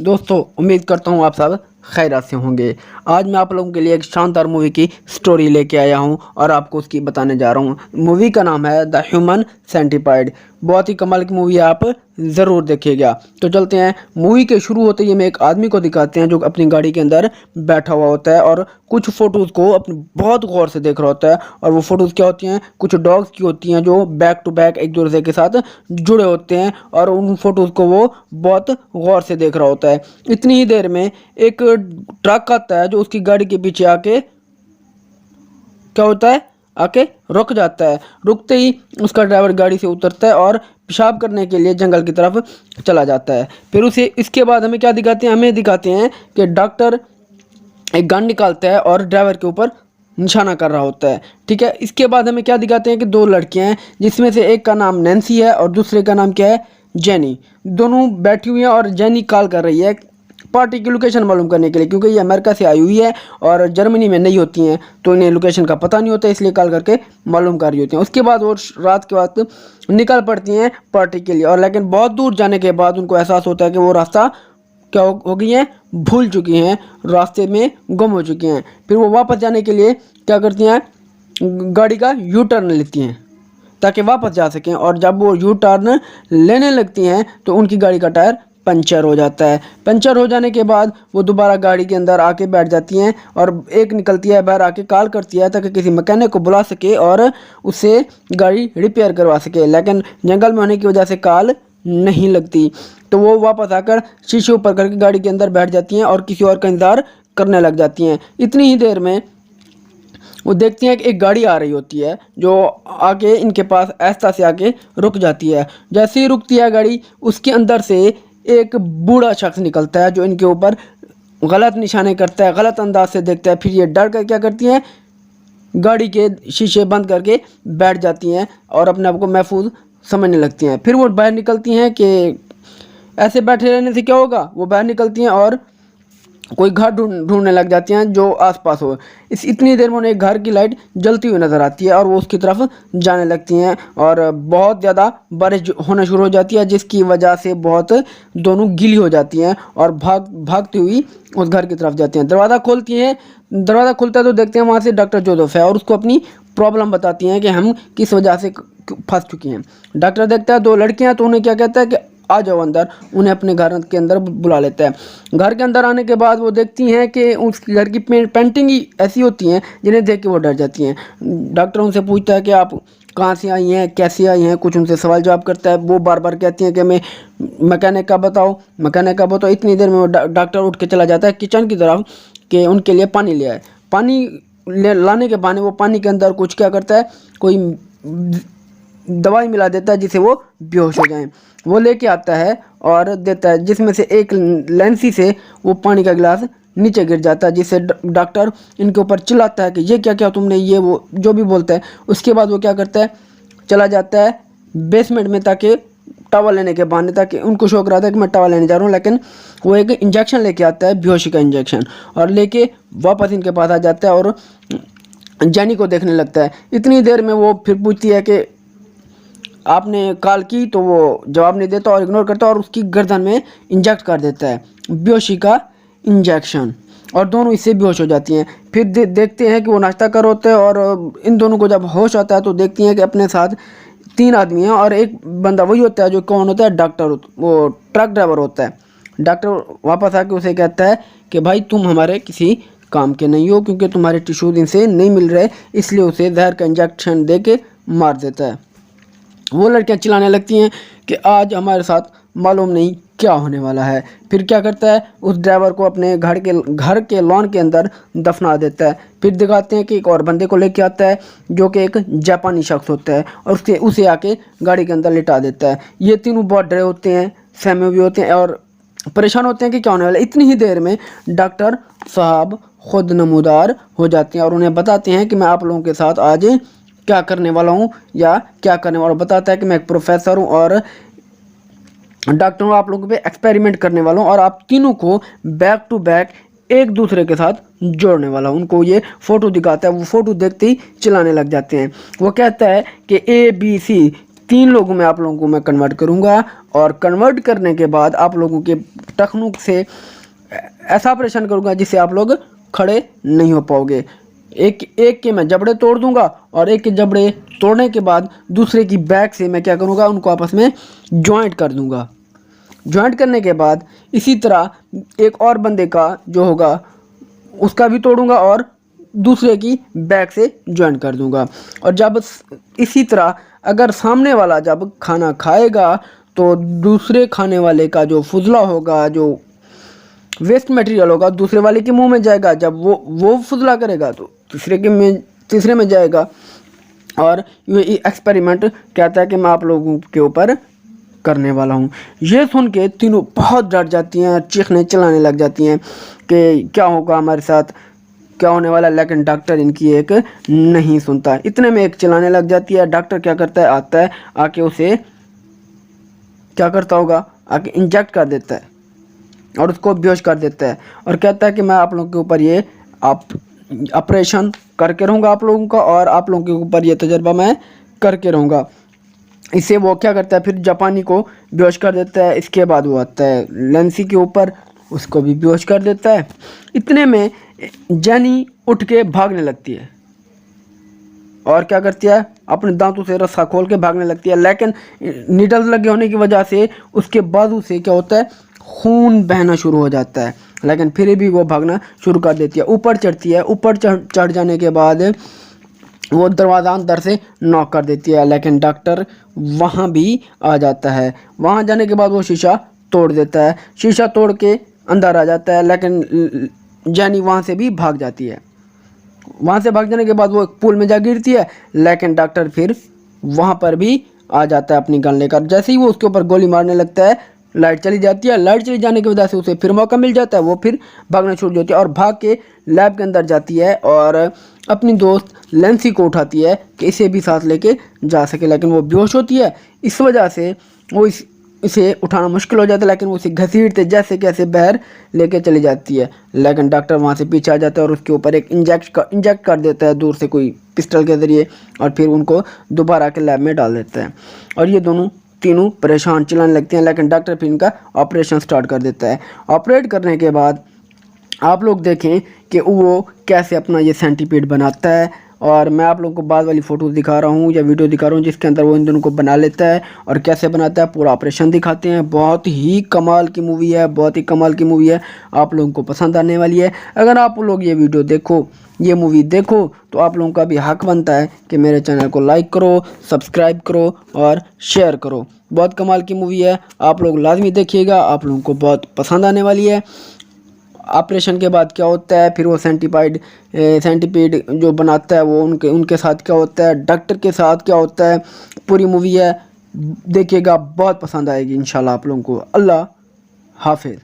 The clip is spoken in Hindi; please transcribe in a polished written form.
दोस्तों उम्मीद करता हूँ आप सब खैरियत से होंगे। आज मैं आप लोगों के लिए एक शानदार मूवी की स्टोरी लेके आया हूँ और आपको उसकी बताने जा रहा हूँ। मूवी का नाम है द ह्यूमन सेंटिपाइड। बहुत ही कमाल की मूवी है, आप ज़रूर देखिएगा। तो चलते हैं। मूवी के शुरू होते ही हमें एक आदमी को दिखाते हैं जो अपनी गाड़ी के अंदर बैठा हुआ होता है और कुछ फ़ोटोज़ को अपने बहुत गौर से देख रहा होता है। और वो फ़ोटोज़ क्या होती हैं, कुछ डॉग्स की होती हैं जो बैक टू बैक एक दूसरे के साथ जुड़े होते हैं और उन फोटोज़ को वो बहुत गौर से देख रहा होता है। इतनी ही देर में एक ट्रक आता है जो उसकी गाड़ी के पीछे आके क्या होता है, आके रुक जाता है। रुकते ही उसका ड्राइवर गाड़ी से उतरता है और पेशाब करने के लिए जंगल की तरफ चला जाता है। फिर उसे इसके बाद हमें क्या दिखाते हैं, हमें दिखाते हैं कि डॉक्टर एक गन निकालता है और ड्राइवर के ऊपर निशाना कर रहा होता है। ठीक है, इसके बाद हमें क्या दिखाते हैं कि दो लड़कियां हैं जिसमें से एक का नाम नैन्सी है और दूसरे का नाम क्या है, जेनी। दोनों बैठी हुई हैं और जेनी कॉल कर रही है पार्टी की लोकेशन मालूम करने के लिए, क्योंकि ये अमेरिका से आई हुई है और जर्मनी में नहीं होती हैं तो इन्हें लोकेशन का पता नहीं होता, इसलिए कॉल करके मालूम कर रही होती हैं। उसके बाद वो रात के वक्त निकल पड़ती हैं पार्टी के लिए और लेकिन बहुत दूर जाने के बाद उनको एहसास होता है कि वो रास्ता क्या हो गई हैं, भूल चुकी हैं, रास्ते में गुम हो चुकी हैं। फिर वो वापस जाने के लिए क्या करती हैं, गाड़ी का यू टर्न लेती हैं ताकि वापस जा सकें। और जब वो यू टर्न लेने लगती हैं तो उनकी गाड़ी का टायर पंचर हो जाता है। पंचर हो जाने के बाद वो दोबारा गाड़ी के अंदर आके बैठ जाती हैं और एक निकलती है बाहर आके कॉल करती है ताकि किसी मैकेनिक को बुला सके और उससे गाड़ी रिपेयर करवा सके, लेकिन जंगल में होने की वजह से कॉल नहीं लगती। तो वो वापस आकर शीशे ऊपर करके गाड़ी के अंदर बैठ जाती हैं और किसी और का इंतजार करने लग जाती हैं। इतनी ही देर में वो देखती हैं कि एक गाड़ी आ रही होती है जो आके इनके पास आहिस्ता से आके रुक जाती है। जैसे ही रुकती है गाड़ी, उसके अंदर से एक बूढ़ा शख्स निकलता है जो इनके ऊपर गलत निशाने करता है, गलत अंदाज से देखता है। फिर ये डर कर क्या करती हैं, गाड़ी के शीशे बंद करके बैठ जाती हैं और अपने आप को महफूज समझने लगती हैं। फिर वो बाहर निकलती हैं कि ऐसे बैठे रहने से क्या होगा। वो बाहर निकलती हैं और कोई घर ढूंढने लग जाती हैं जो आसपास हो। इतनी देर में उन्हें एक घर की लाइट जलती हुई नज़र आती है और वो उसकी तरफ जाने लगती हैं और बहुत ज़्यादा बारिश होना शुरू हो जाती है जिसकी वजह से बहुत दोनों गीली हो जाती हैं और भागती हुई उस घर की तरफ जाती हैं। दरवाज़ा खोलती हैं, दरवाज़ा खुलता है तो देखते हैं वहाँ से डॉक्टर जोसेफ है और उसको अपनी प्रॉब्लम बताती हैं कि हम किस वजह से फंस चुकी हैं। डॉक्टर देखता है दो लड़कियाँ, तो उन्हें क्या कहता है कि आ जाओ अंदर। उन्हें अपने घर के अंदर बुला लेता है। घर के अंदर आने के बाद वो देखती हैं कि उसकी घर की पेंटिंग ही ऐसी होती हैं जिन्हें देख के वो डर जाती हैं। डॉक्टर उनसे पूछता है कि आप कहाँ से आई हैं, कैसे आई हैं, कुछ उनसे सवाल जवाब करता है। वो बार बार कहती हैं कि मैं मैकेनिक का बताओ, मैकेनिक का बताओ। इतनी देर में वो डॉक्टर उठ के चला जाता है किचन की तरफ कि उनके लिए पानी ले आए। पानी लाने के बहाने वो पानी के अंदर कुछ क्या करता है, कोई दवाई मिला देता है जिससे वो बेहोश हो जाएं। वो लेके आता है और देता है जिसमें से एक लेंसी से वो पानी का गिलास नीचे गिर जाता है, जिससे डॉक्टर इनके ऊपर चिल्लाता है कि ये क्या क्या तुमने, ये वो जो भी बोलता है। उसके बाद वो क्या करता है, चला जाता है बेसमेंट में ताकि टॉवल लेने के बहाने, ताकि उनको शौक रहा था कि मैं टॉवल लेने जा रहा हूँ, लेकिन वो एक इंजेक्शन लेके आता है, बेहोशी का इंजेक्शन, और लेके वापस इनके पास आ जाता है और जेनी को देखने लगता है। इतनी देर में वो फिर पूछती है कि आपने कॉल की, तो वो जवाब नहीं देता और इग्नोर करता और उसकी गर्दन में इंजेक्ट कर देता है बेहोशी का इंजेक्शन और दोनों इससे बेहोश हो जाती हैं। फिर देखते हैं कि वो नाश्ता कर होते हैं और इन दोनों को जब होश आता है तो देखती हैं कि अपने साथ तीन आदमी हैं और एक बंदा वही होता है जो कौन होता है, डॉक्टर, वो ट्रक ड्राइवर होता है। डॉक्टर वापस आके उसे कहता है कि भाई तुम हमारे किसी काम के नहीं हो क्योंकि तुम्हारे टिश्यूज इनसे नहीं मिल रहे, इसलिए उसे जहर का इंजेक्शन दे के मार देता है। वो लड़कियां चिल्लाने लगती हैं कि आज हमारे साथ मालूम नहीं क्या होने वाला है। फिर क्या करता है, उस ड्राइवर को अपने घर के लॉन के अंदर दफना देता है। फिर दिखाते हैं कि एक और बंदे को लेके आता है जो कि एक जापानी शख्स होता है और उसे आके गाड़ी के अंदर लिटा देता है। ये तीनों बहुत डरे होते हैं, सहमे हुए होते हैं और परेशान होते हैं कि क्या होने वाला है। इतनी ही देर में डॉक्टर साहब खुद नमूदार हो जाते हैं और उन्हें बताते हैं कि मैं आप लोगों के साथ आज क्या करने वाला हूँ या क्या करने वाला हूँ। बताता है कि मैं एक प्रोफेसर हूँ और डॉक्टर हूँ, आप लोगों पे एक्सपेरिमेंट करने वाला हूँ और आप तीनों को बैक टू बैक एक दूसरे के साथ जोड़ने वाला हूँ। उनको ये फ़ोटो दिखाता है, वो फ़ोटो देखते ही चिल्लाने लग जाते हैं। वो कहता है कि ABC 3 लोगों में आप लोगों को मैं कन्वर्ट करूँगा, और कन्वर्ट करने के बाद आप लोगों के टखनों से ऐसा ऑपरेशन करूँगा जिससे आप लोग खड़े नहीं हो पाओगे। एक एक के मैं जबड़े तोड़ दूंगा, और एक के जबड़े तोड़ने के बाद दूसरे की बैक से मैं क्या करूँगा, उनको आपस में जॉइंट कर दूंगा। जॉइंट करने के बाद इसी तरह एक और बंदे का जो होगा उसका भी तोड़ूंगा और दूसरे की बैक से जॉइंट कर दूंगा। और जब इसी तरह अगर सामने वाला जब खाना खाएगा तो दूसरे खाने वाले का जो फुजला होगा, जो वेस्ट मटेरियल होगा, दूसरे वाले के मुंह में जाएगा। जब वो फुजला करेगा तो तीसरे में जाएगा। और ये एक्सपेरिमेंट कहता है कि मैं आप लोगों के ऊपर करने वाला हूँ। ये सुन के तीनों बहुत डर जाती हैं, चीखने चिल्लाने लग जाती हैं कि क्या होगा हमारे साथ, क्या होने वाला। लेकिन डॉक्टर इनकी एक नहीं सुनता। इतने में एक चिल्लाने लग जाती है। डॉक्टर क्या करता है, आता है, आके उसे क्या करता होगा, आके इंजेक्ट कर देता है और उसको बेहोश कर देता है, और कहता है कि मैं आप लोगों के ऊपर ये ऑपरेशन करके रहूँगा आप लोगों का, और आप लोगों के ऊपर ये तजर्बा मैं करके रहूँगा। इससे वो क्या करता है, फिर जापानी को बेहोश कर देता है। इसके बाद वो आता है लेंसी के ऊपर, उसको भी बेहोश कर देता है। इतने में जेनी उठ के भागने लगती है, और क्या करती है, अपने दांतों से रस्सा खोल के भागने लगती है। लेकिन नीडल्स लगे होने की वजह से उसके बाजू से क्या होता है, खून बहना शुरू हो जाता है। लेकिन फिर भी वो भागना शुरू कर देती है। ऊपर चढ़ती है। ऊपर चढ़ जाने के बाद वो दरवाज़ा अंदर से नॉक कर देती है। लेकिन डॉक्टर वहाँ भी आ जाता है। वहाँ जाने के बाद वो शीशा तोड़ देता है। शीशा तोड़ के अंदर आ जाता है। लेकिन जेनी वहाँ से भी भाग जाती है। वहाँ से भाग जाने के बाद वो एक पूल में जा गिरती है। लेकिन डॉक्टर फिर वहाँ पर भी आ जाता है अपनी गन लेकर। जैसे ही वो उसके ऊपर गोली मारने लगता है, लाइट चली जाती है। लाइट चली जाने की वजह से उसे फिर मौका मिल जाता है। वो फिर भागना शुरू होती है और भाग के लैब के अंदर जाती है और अपनी दोस्त लेंसी को उठाती है कि इसे भी साथ लेके जा सके। लेकिन वो बेहोश होती है। इस वजह से वो इसे उठाना मुश्किल हो जाता है। लेकिन वो उसे घसीटते जैसे कैसे बाहर लेके चली जाती है। लेकिन डॉक्टर वहाँ से पीछे आ जाता है और उसके ऊपर एक इंजेक्ट कर देता है दूर से कोई पिस्टल के ज़रिए, और फिर उनको दोबारा के लैब में डाल देता है। और ये तीनों परेशान चिल्लाने लगते हैं। लेकिन डॉक्टर फिर इनका ऑपरेशन स्टार्ट कर देता है। ऑपरेट करने के बाद आप लोग देखें कि वो कैसे अपना ये सेंटीपीड बनाता है। और मैं आप लोगों को बाद वाली फ़ोटो दिखा रहा हूँ या वीडियो दिखा रहा हूँ जिसके अंदर वो इन दोनों को बना लेता है और कैसे बनाता है, पूरा ऑपरेशन दिखाते हैं। बहुत ही कमाल की मूवी है, बहुत ही कमाल की मूवी है। आप लोगों को पसंद आने वाली है। अगर आप लोग ये वीडियो देखो, ये मूवी देखो, तो आप लोगों का भी हक बनता है कि मेरे चैनल को लाइक करो, सब्सक्राइब करो और शेयर करो। बहुत कमाल की मूवी है, आप लोग लाजमी देखिएगा, आप लोगों को बहुत पसंद आने वाली है। ऑपरेशन के बाद क्या होता है, फिर वो सेंटीपीड जो बनाता है वो उनके साथ क्या होता है, डॉक्टर के साथ क्या होता है, पूरी मूवी है, देखिएगा, बहुत पसंद आएगी इंशाल्लाह आप लोगों को। अल्लाह हाफिज़।